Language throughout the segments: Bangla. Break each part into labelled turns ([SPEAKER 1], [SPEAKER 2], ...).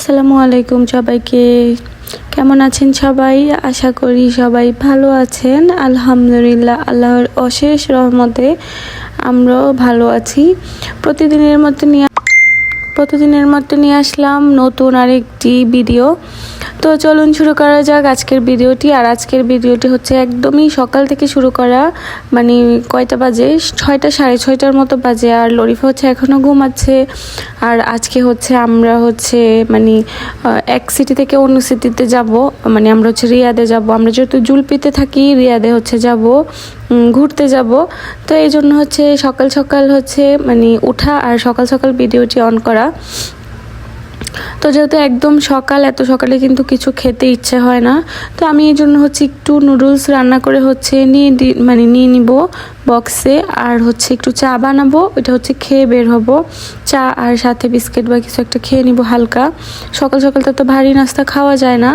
[SPEAKER 1] আসসালামু আলাইকুম সবাইকে। কেমন আছেন সবাই? আশা করি সবাই ভালো আছেন। আলহামদুলিল্লাহ, আল্লাহর অশেষ রহমতে আমরাও ভালো আছি। প্রতিদিনের মতো নিয়ে আসলাম নতুন আরেকটি ভিডিও। তো চলুন শুরু করা যাক আজকের ভিডিওটি। আর আজকের ভিডিওটি হচ্ছে একদমই সকাল থেকে শুরু করা, মানে কয়টা বাজে, 6টা 6:30 মতো বাজে। আর লরিফা হচ্ছে এখনও ঘুমাচ্ছে। আর আজকে হচ্ছে আমরা হচ্ছে মানে এক সিটি থেকে অন্য সিটিতে যাব, মানে আমরা হচ্ছে রিয়াদে যাব। আমরা যেহেতু জুলপিতে থাকি, রিয়াদে হচ্ছে যাব, ঘুরতে যাব। তো এই জন্য হচ্ছে সকাল সকাল হচ্ছে মানে উঠা আর সকাল সকাল ভিডিওটি অন করা। তো যেহেতু একদম সকাল, এত সকালে কিন্তু কিছু খেতে ইচ্ছে হয় না। তো আমি এই জন্য হচ্ছে একটু নুডলস রান্না করে হচ্ছে নিয়ে নিব বক্সে। আর হচ্ছে একটু চা বানাবো, ওইটা হচ্ছে খেয়ে বের হব। চা আর সাথে বিস্কিট বা কিছু একটা খেয়ে নিব হালকা। সকাল সকাল তো ভারী নাস্তা খাওয়া যায় না।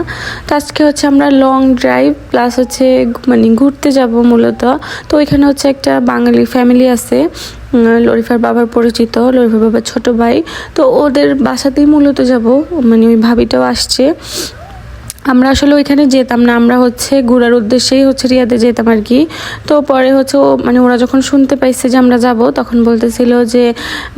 [SPEAKER 1] তো আজকে হচ্ছে আমরা লং ড্রাইভ প্লাস হচ্ছে মানে ঘুরতে যাব মূলত। তো ওইখানে হচ্ছে একটা বাঙালি ফ্যামিলি আছে, লরিফার বাবার পরিচিত, লরিফার বাবার ছোট ভাই। তো ওদের বাসাতেই মূলত যাব, মানে ওই ভাবিটাও আসছে। আমরা আসলে ওইখানে যেতাম না, আমরা হচ্ছে ঘোরার উদ্দেশ্যেই হচ্ছে রিয়াদে যেতাম আর কি। তো পরে হচ্ছে মানে ওরা যখন শুনতে পাইছে যে আমরা যাব, তখন বলতেছিল যে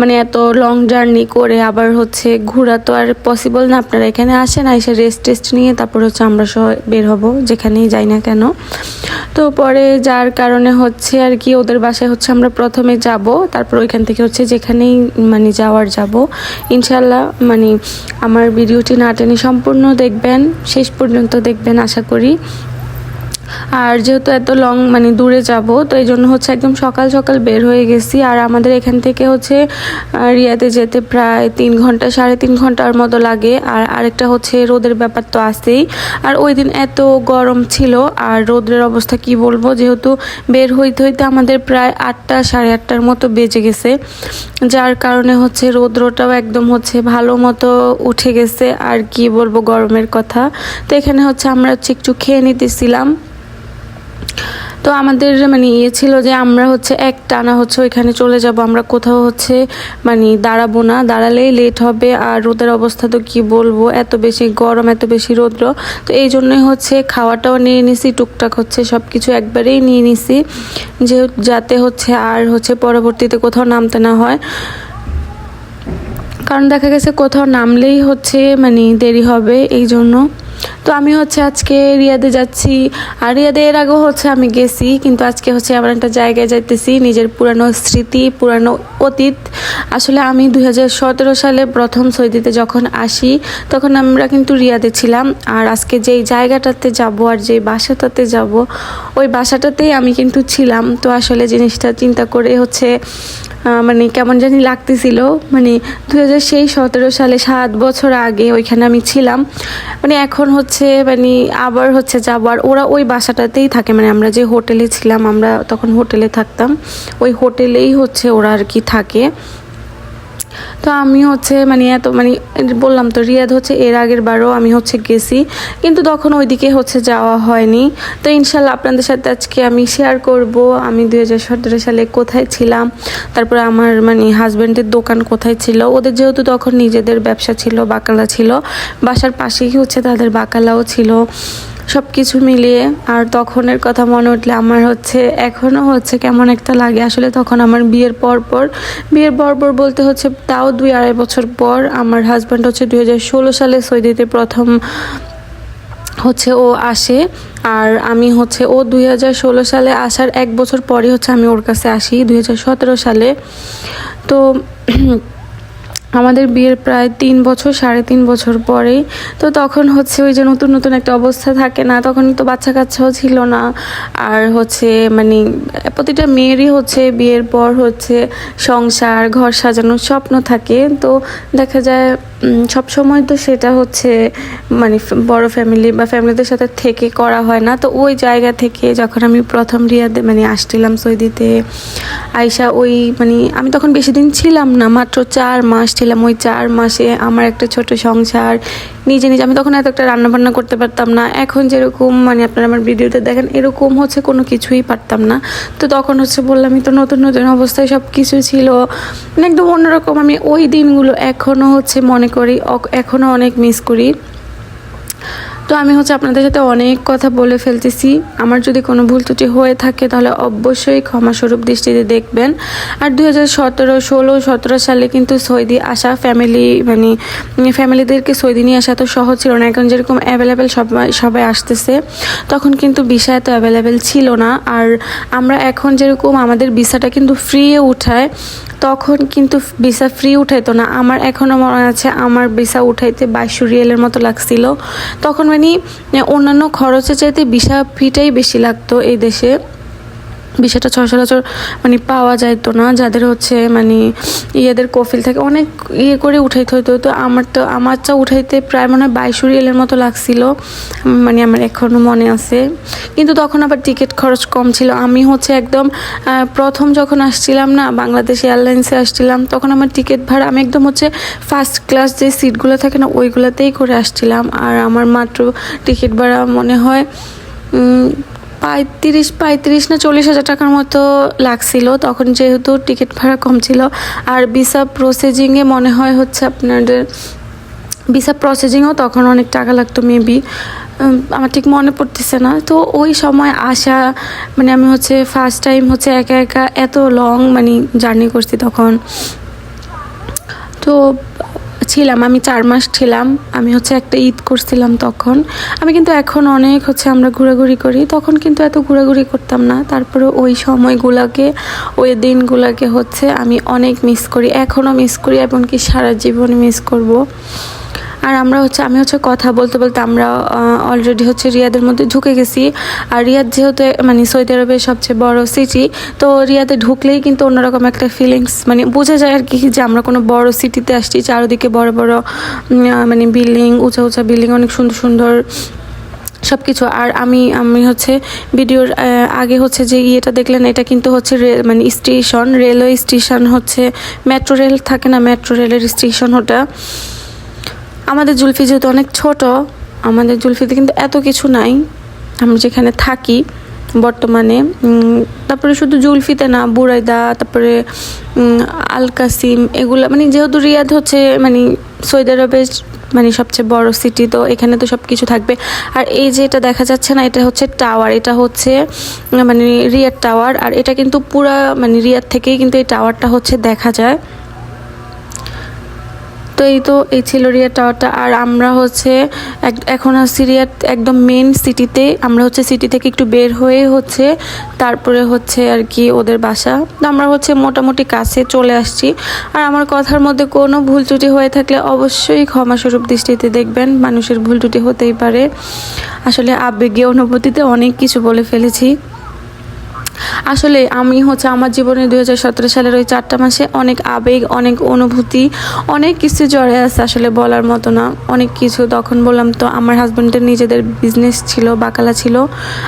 [SPEAKER 1] মানে এত লং জার্নি করে আবার হচ্ছে ঘোরা তো আর পসিবল না, আপনারা এখানে আসেন, এসে রেস্ট নিয়ে তারপর হচ্ছে আমরা সহ বের হব যেখানেই যাই না কেন। তো পরে যার কারণে হচ্ছে আর কি ওদের বাসায় হচ্ছে আমরা প্রথমে যাব, তারপর ওইখান থেকে হচ্ছে যেখানেই মানে যাব ইনশাল্লাহ। মানে আমার ভিডিওটি না টেনে সম্পূর্ণ দেখবেন, শেষ পর্যন্ত দেখবেন আশা করি। আর যেহেতু এত লং মানে দূরে যাব, তো এই জন্য হচ্ছে একদম সকাল সকাল বের হয়ে গেছি। আর আমাদের এখান থেকে হচ্ছে রিয়াদে যেতে প্রায় 3 ঘন্টা 3.5 ঘন্টার মতো লাগে। আর আরেকটা হচ্ছে রোদের ব্যাপার তো আছেই। আর ওই দিন এত গরম ছিল, আর রোদের অবস্থা কি বলবো, যেহেতু বের হইতে আমাদের প্রায় 8টা 8:30টার মতো বেজে গেছে, যার কারণে হচ্ছে রৌদ্রটাও একদম হচ্ছে ভালো মতো উঠে গেছে। আর কি বলবো গরমের কথা। তো এখানে হচ্ছে আমরা হচ্ছে একটু খেয়ে নিতেছিলাম। তো আমাদের মানে ছিল যে আমরা হচ্ছে একটানা হচ্ছে ওইখানে চলে যাব, আমরা কোথাও হচ্ছে মানে দাঁড়াবো না, দাঁড়ালেই লেট হবে। আর রোদের অবস্থা তো কি বলবো, এত বেশি গরম, এত বেশি রৌদ্র। তো এই জন্যই হচ্ছে খাওয়াটাও নিয়ে নিছি, টুকটাক হচ্ছে সব কিছু একবারেই নিয়ে নিছি, যাতে হচ্ছে আর হচ্ছে পরবর্তীতে কোথাও নামতে না হয়। কারণ দেখা গেছে কোথাও নামলেই হচ্ছে মানে দেরি হবে, এই জন্য। তো আমি হচ্ছে আজকে রিয়াদে যাচ্ছি। আর রিয়াদে এর আগেও হচ্ছে আমি গেছি, কিন্তু আজকে হচ্ছে আবার একটা জায়গায় যাইতেছি, নিজের পুরানো স্মৃতি, পুরানো অতীত। আসলে আমি 2017 সালে প্রথম সৌদিতে যখন আসি, তখন আমরা কিন্তু রিয়াদে ছিলাম। আর আজকে যেই জায়গাটাতে যাব আর যেই বাসাটাতে যাব, ওই বাসাটাতেই আমি কিন্তু ছিলাম। তো আসলে জিনিসটা চিন্তা করে হচ্ছে মানে কেমন জানি লাগতেছিল, মানে 2017 সালে 7 বছর আগে ওইখানে আমি ছিলাম। মানে এখন হচ্ছে মানে আবার হচ্ছে যাবো। আর ওরা ওই বাসাটাতেই থাকে, মানে আমরা যে হোটেলে ছিলাম, আমরা তখন হোটেলে থাকতাম, ওই হোটেলেই হচ্ছে ওরা আর কি থাকে। তো আমি হচ্ছে মানে এত মানে বললাম তো, রিয়াদ হচ্ছে এর আগের বারও আমি হচ্ছে গেছি, কিন্তু তখন ওইদিকে হচ্ছে যাওয়া হয়নি। তো ইনশাল্লাহ আপনাদের সাথে আজকে আমি শেয়ার করব আমি 2017 সালে কোথায় ছিলাম, তারপরে আমার মানে হাজব্যান্ডের দোকান কোথায় ছিল। ওদের যেহেতু তখন নিজেদের ব্যবসা ছিল, বাকালা ছিল, বাসার পাশেই হচ্ছে তাদের বাকালাও ছিল, সব কিছু মিলিয়ে। আর তখনের কথা মনে উঠলে আমার হচ্ছে এখনও হচ্ছে কেমন একটা লাগে। আসলে তখন আমার বিয়ের পর বলতে হচ্ছে তাও 2-2.5 বছর পর আমার হাজব্যান্ড হচ্ছে 2016 সালে সৌদিতে প্রথম হচ্ছে ও আসে। আর আমি হচ্ছে ও 2016 সালে আসার 1 বছর পরে হচ্ছে আমি ওর কাছে আসি 2017 সালে। তো আমাদের বিয়ের প্রায় 3 বছর 3.5 বছর পরেই। তো তখন হচ্ছে ওই যে নতুন নতুন একটা অবস্থা থাকে না, তখন তো বাচ্চা কাচ্চাও ছিল না। আর হচ্ছে মানে প্রতিটা মেয়েরই হচ্ছে বিয়ের পর হচ্ছে সংসার, ঘর সাজানোর স্বপ্ন থাকে। তো দেখা যায় সব সময় তো সেটা হচ্ছে মানে বড় ফ্যামিলি বা ফ্যামিলিদের সাথে থেকে করা হয় না। তো ওই জায়গা থেকে যখন আমি প্রথম রিয়াদে মানে আসছিলাম সৌদিতে, আয়শা ওই মানে আমি তখন বেশি দিন ছিলাম না, মাত্র 4 মাস ছিলাম। ওই 4 মাসে আমার একটা ছোট সংসার, নিজে আমি তখন এত একটা রান্নাবান্না করতে পারতাম না। এখন যেরকম মানে আপনারা আমার ভিডিওতে দেখেন, এরকম হচ্ছে কোনো কিছুই পারতাম না। তো তখন হচ্ছে বললামই তো, নতুন অবস্থায় সব কিছু ছিল, মানে একদম অন্যরকম। আমি ওই দিনগুলো এখনও হচ্ছে মনে করি, এখনও অনেক মিস করি। তো আমি আপনাদের সাথে অনেক কথা বলে ফেলতেছি। আমার যদি কোনো ভুল ত্রুটি হয়ে থাকে তাহলে অবশ্যই ক্ষমাস্বরূপ দৃষ্টিতে দেখবেন। আর 2017, 16, 17 সালে কিন্তু সৌদি আসা ফ্যামিলিদেরকে সৌদি নিয়ে আসা তো সহজ ছিল না। এখন যেরকম অ্যাভেলেবেল সবাই আসতেছে, তখন কিন্তু ভিসা এত অ্যাভেলেবেল ছিল না। আর আমরা এখন যেরকম আমাদের ভিসাটা কিন্তু ফ্রি উঠায়, তখন কিন্তু ভিসা ফ্রি উঠাইতো না। আমার এখনও মনে আছে, আমার ভিসা উঠাইতে 2200 রিয়ালের মতো লাগছিল। তখন অন্যান্য খরচের চাইতে ভিসা ফিটাই বেশি লাগতো। এই দেশে ভিসাটা সচরাচর পাওয়া যাইতো না, যাদের ইয়েদের কফিল থাকে, অনেক করে উঠাইতে হতো। তো আমারটা উঠাইতে প্রায় 2200 রিয়ালের মতো লাগছিল, আমার এখনও মনে আছে। কিন্তু তখন আবার টিকিট খরচ কম ছিল। আমি একদম প্রথম যখন আসছিলাম না, বাংলাদেশ এয়ারলাইন্সে আসছিলাম, তখন আমার টিকিট ভাড়া, আমি একদম ফার্স্ট ক্লাস যে সিটগুলো থাকে না, ওইগুলোতেই করে আসছিলাম। আর আমার মাত্র টিকিট ভাড়া মনে হয় 35 না 40,000 টাকার মতো লাগছিল তখন, যেহেতু টিকিট ভাড়া কম ছিল। আর ভিসা প্রসেসিংয়ে মনে হয় আপনাদের ভিসা প্রসেসিংও তখন অনেক টাকা লাগতো মেবি, আমার ঠিক মনে পড়তেছে না। তো ওই সময় আসা আমি ফার্স্ট টাইম একা একা এত লং জার্নি করছি তখন। তো ছিলাম আমি 4 মাস ছিলাম। আমি একটা ঈদ করছিলাম তখন। আমি কিন্তু এখন অনেক আমরা ঘোরাঘুরি করি, তখন কিন্তু এত ঘোরাঘুরি করতাম না। তারপরে ওই সময়গুলোকে, ওই দিনগুলোকে আমি অনেক মিস করি, এখনও মিস করি, এমনকি সারা জীবন মিস করব। আর আমরা আমি কথা বলতে বলতে আমরা অলরেডি রিয়াদের মধ্যে ঢুকে গেছি। আর রিয়াদ যেহেতু সৌদি আরবের সবচেয়ে বড় সিটি, তো রিয়াদে ঢুকলেই কিন্তু অন্যরকম একটা ফিলিংস বোঝা যায় আর কি, যে আমরা কোনো বড় সিটিতে আসছি। চারদিকে বড় বড় বিল্ডিং, উঁচা উঁচা বিল্ডিং, অনেক সুন্দর সুন্দর সব কিছু। আর আমি ভিডিওর আগে যে ইয়েটা দেখলেন, এটা কিন্তু station, railway station, metro rail থাকে না, মেট্রো রেলের স্টেশন ওটা। আমাদের জুলফি যেহেতু অনেক ছোট, আমাদের জুলফিতে কিন্তু এত কিছু নাই আমরা যেখানে থাকি বর্তমানে। তারপরে শুধু জুলফিতে না, বুরাইদা, তারপরে আল কাসিম, এগুলো যেহেতু রিয়াদ সৌদি আরবের সবচেয়ে বড় সিটি, তো এখানে তো সব কিছু থাকবে। আর এই যে এটা দেখা যাচ্ছে না, এটা টাওয়ার, এটা রিয়াদ টাওয়ার। আর এটা কিন্তু পুরা রিয়াদ থেকেই কিন্তু এই টাওয়ারটা দেখা যায়। তো এই ছিল রিয়াদ টাওয়ারটা। আর আমরা এখন আছি রিয়াদ একদম মেন সিটিতে। আমরা সিটি থেকে একটু বের হয়ে তারপরে আর কি ওদের বাসা। তো আমরা মোটামুটি কাছে চলে আসছি। আর আমার কথার মধ্যে কোনো ভুল ত্রুটি হয়ে থাকলে অবশ্যই ক্ষমাস্বরূপ দৃষ্টিতে দেখবেন। মানুষের ভুল ত্রুটি হতেই পারে। আসলে আবেগীয় অনুভূতিতে অনেক কিছু বলে ফেলেছি। আসলে আমি আমার জীবনে 2017 সালের ওই 4টা মাসে অনেক আবেগ, অনেক অনুভূতি, অনেক কিছু জড়ে আছে, আসলে বলার মতো না। অনেক কিছু তখন বললাম তো, আমার হাজব্যান্ডের নিজেদের বিজনেস ছিল, বাকালা ছিল।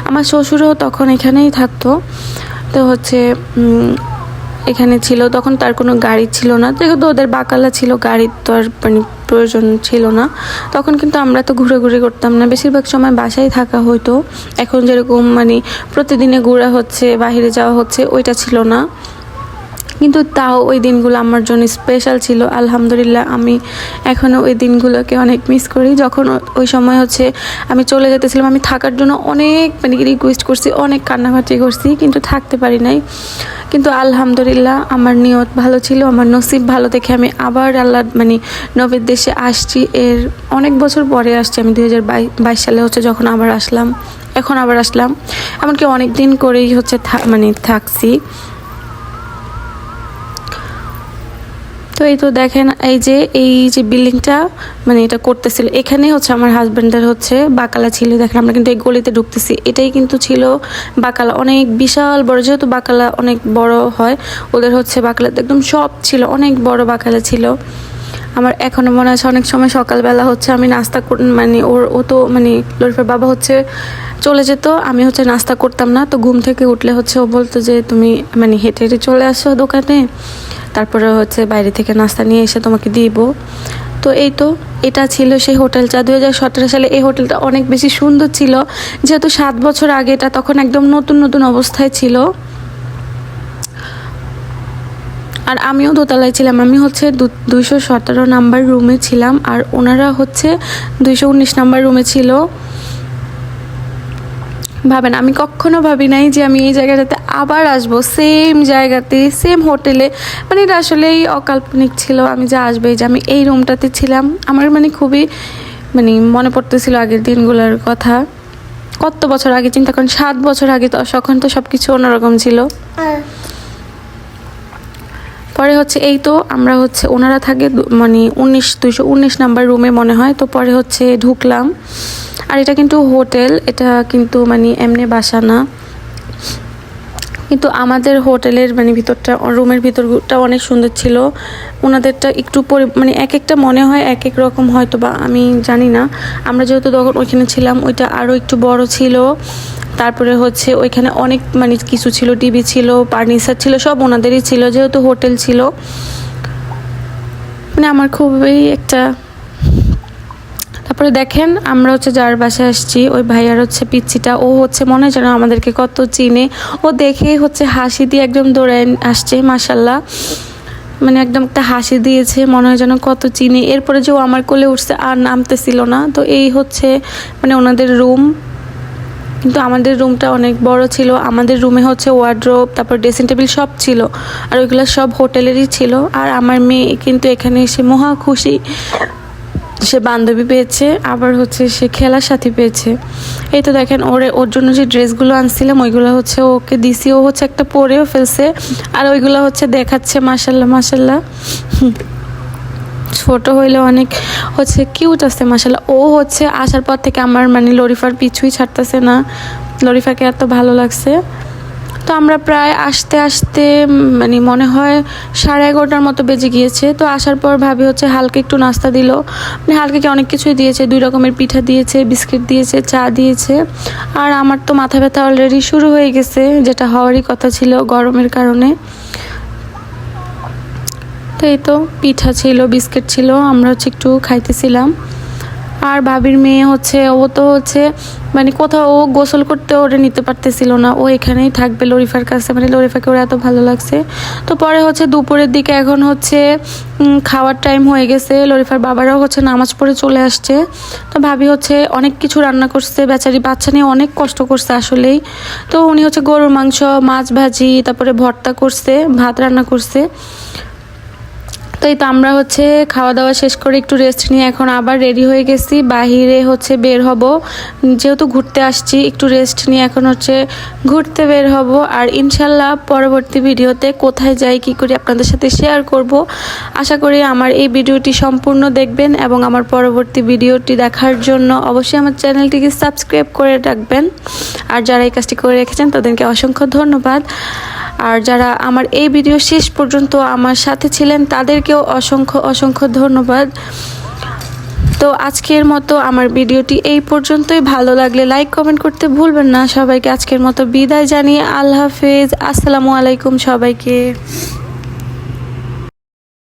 [SPEAKER 1] আমার শ্বশুরও তখন এখানেই থাকতো। তো এখানে ছিল, তখন তার কোনো গাড়ি ছিল না, যেহেতু ওদের বাকালা ছিল, গাড়ির তো আর প্রয়োজন ছিল না। তখন কিন্তু আমরা তো ঘোরাঘুরি করতাম না, বেশিরভাগ সময় বাসায় থাকা হতো। এখন যেরকম প্রতিদিনে ঘোরা বাইরে যাওয়া ওইটা ছিল না। কিন্তু তাও ওই দিনগুলো আমার জন্য স্পেশাল ছিল। আলহামদুলিল্লাহ, আমি এখনও ওই দিনগুলোকে অনেক মিস করি। যখন ওই সময় আমি চলে যেতেছিলাম, আমি থাকার জন্য অনেক রিকোয়েস্ট করছি, অনেক কান্নাকাটি করছি, কিন্তু থাকতে পারি নাই। কিন্তু আলহামদুলিল্লাহ, আমার নিয়ত ভালো ছিল, আমার নসিব ভালো দেখে আমি আবার আল্লাহ নবীর দেশে আসছি। এর অনেক বছর পরে আসছি আমি, 2022 সালে যখন আবার আসলাম, এখন আবার আসলাম। এমনকি অনেক দিন করেই থাকছি। তো এই তো দেখেন, এই যে বিল্ডিংটা এটা করতেছিল, এখানে আমার হাজব্যান্ডের বাকালা ছিল। দেখেন আমরা কিন্তু এই গলিতে ঢুকতেছি, এটাই কিন্তু ছিল বাকালা, অনেক বিশাল বড়। যেহেতু বাকালা অনেক বড় হয়, ওদের বাকালাতে একদম সব ছিল, অনেক বড় বাকালা ছিল। আমার এখনো মনে আছে, অনেক সময় সকালবেলা আমি নাস্তা ও তো লরিফার বাবা চলে যেত, আমি নাস্তা করতাম না। তো ঘুম থেকে উঠলে ও বলতো যে তুমি হেঁটে হেঁটে চলে আসো দোকানে, তারপরে বাইরে থেকে নাস্তা নিয়ে এসে তোমাকে দিব। তো এটা ছিল সেই হোটেলটা। 2017 সালে এই হোটেলটা অনেক বেশি সুন্দর ছিল, যেহেতু 7 বছর আগে, এটা তখন একদম নতুন নতুন অবস্থায় ছিল। আর আমিও দোতলায় ছিলাম। আমি হচ্ছে 217 নাম্বার রুমে ছিলাম, আর ওনারা হচ্ছে 219 নাম্বার রুমে ছিল। ভাবেন, আমি কখনো ভাবি নাই যে আমি এই জায়গাটাতে আবার আসবো, সেম জায়গাতে, সেম হোটেলে। মানে এটা আসলেই অকাল্পনিক ছিল আমি যে আসবে, যে আমি এই রুমটাতে ছিলাম। আমার মানে খুবই মানে মনে পড়তেছিল আগের দিনগুলোর কথা। কত বছর আগে চিন্তা করেন, 7 বছর আগে, তো তখন তো সব কিছু অন্যরকম ছিল। পরে হচ্ছে এই তো আমরা হচ্ছে ওনারা থাকে মানে 219 নাম্বার রুমে মনে হয়। তো পরে হচ্ছে ঢুকলাম। আর এটা কিন্তু হোটেল, এটা কিন্তু মানে এমনি বাসা না। কিন্তু আমাদের হোটেলের মানে ভিতরটা, রুমের ভিতরটা অনেক সুন্দর ছিল। ওনাদেরটা একটু মানে এক একটা মনে হয় এক এক রকম, হয়তো বা আমি জানি না। আমরা যেহেতু তখন ওইখানে ছিলাম, ওইটা আরও একটু বড় ছিল। তারপরে হচ্ছে ওইখানে অনেক মানে কিছু ছিল, টিভি ছিল, ফার্নিচার ছিল, সব ওনাদেরই ছিল, যেহেতু হোটেল ছিল। মানে আমার খুবই একটা। তারপরে দেখেন আমরা হচ্ছে যার বাসায় আসছি, ওই ভাইয়ার হচ্ছে পিচ্চিটা, ও হচ্ছে মনে হয় যেন আমাদেরকে কত চিনে। ও দেখেই হচ্ছে হাসি দিয়ে একদম দৌড়ায় আসছে, মাশাল্লাহ। মানে একদম একটা হাসি দিয়েছে, মনে হয় যেন কত চিনে। এরপরে যে ও আমার কোলে উঠছে আর নামতেছিল না। তো এই হচ্ছে মানে ওনাদের রুম। কিন্তু আমাদের রুমটা অনেক বড় ছিল। আমাদের রুমে হচ্ছে ওয়ার্ড্রোব, তারপর ড্রেসিং টেবিল সব ছিল, আর ওইগুলো সব হোটেলেরই ছিল। আর আমার মেয়ে কিন্তু এখানে এসে মহা খুশি, সে বান্ধবী পেয়েছে, আবার হচ্ছে সে খেলার সাথী পেয়েছে। এই তো দেখেন ওর জন্য যে ড্রেসগুলো আনছিলাম ওইগুলো হচ্ছে ওকে দিছি, ও হচ্ছে একটা পরেও ফেলছে, আর ওইগুলো হচ্ছে দেখাচ্ছে মাশাল্লাহ মাশাল্লাহ। ছোট হইলে অনেক হচ্ছে কিউট আছে মাশাল্লাহ। ও হচ্ছে আসার পর থেকে আমার মানে লরিফার পিছুই ছাড়তেছে না, লরিফাকে এত ভালো লাগছে। তো আমরা প্রায় আসতে আসতে মানে মনে হয় 11:30 মতো বেজে গিয়েছে। তো আসার পর ভাবি হচ্ছে হালকা একটু নাস্তা দিল, মানে হালকাকে অনেক কিছুই দিয়েছে, 2 রকমের পিঠা দিয়েছে, বিস্কিট দিয়েছে, চা দিয়েছে। আর আমার তো মাথা ব্যথা অলরেডি শুরু হয়ে গেছে, যেটা হওয়ারই কথা ছিল গরমের কারণে। তো এই তো পিঠা ছিল, বিস্কিট ছিল, আমরা হচ্ছে একটু খাইতেছিলাম। আর ভাবির মেয়ে হচ্ছে, ও তো হচ্ছে মানে কোথাও ও গোসল করতে ওরে নিতে পারতেছিল না, ও এখানেই থাকবে লরিফার কাছে, মানে লরিফাকে ওর এত ভালো লাগছে। তো পরে হচ্ছে দুপুরের দিকে এখন হচ্ছে খাওয়ার টাইম হয়ে গেছে, লরিফার বাবারাও হচ্ছে নামাজ পড়ে চলে আসছে। তো ভাবি হচ্ছে অনেক কিছু রান্না করছে, বেচারি বাচ্চা নিয়ে অনেক কষ্ট করছে আসলেই। তো উনি হচ্ছে গরুর মাংস, মাছ ভাজি, তারপরে ভর্তা করছে, ভাত রান্না করছে। তো এই তো আমরা হচ্ছে খাওয়া দাওয়া শেষ করে একটু রেস্ট নিয়ে এখন আবার রেডি হয়ে গেছি, বাহিরে হচ্ছে বের হব। যেহেতু ঘুরতে আসছি, একটু রেস্ট নিয়ে এখন হচ্ছে ঘুরতে বের হব। আর ইনশাল্লাহ পরবর্তী ভিডিওতে কোথায় যাই কী করি আপনাদের সাথে শেয়ার করব। আশা করি আমার এই ভিডিওটি সম্পূর্ণ দেখবেন, এবং আমার পরবর্তী ভিডিওটি দেখার জন্য অবশ্যই আমার চ্যানেলটিকে সাবস্ক্রাইব করে রাখবেন। আর যারা এই কাজটি করে রেখেছেন তাদেরকে অসংখ্য ধন্যবাদ। আর যারা আমার এই ভিডিও শেষ পর্যন্ত আমার সাথে ছিলেন তাদেরকেও অসংখ্য অসংখ্য ধন্যবাদ। তো আজকের মতো আমার ভিডিওটি এই পর্যন্তই। ভালো লাগলে লাইক কমেন্ট করতে ভুলবেন না। সবাইকে আজকের মতো বিদায় জানিয়ে আল্লাহ হাফেজ, আসসালামু আলাইকুম সবাইকে।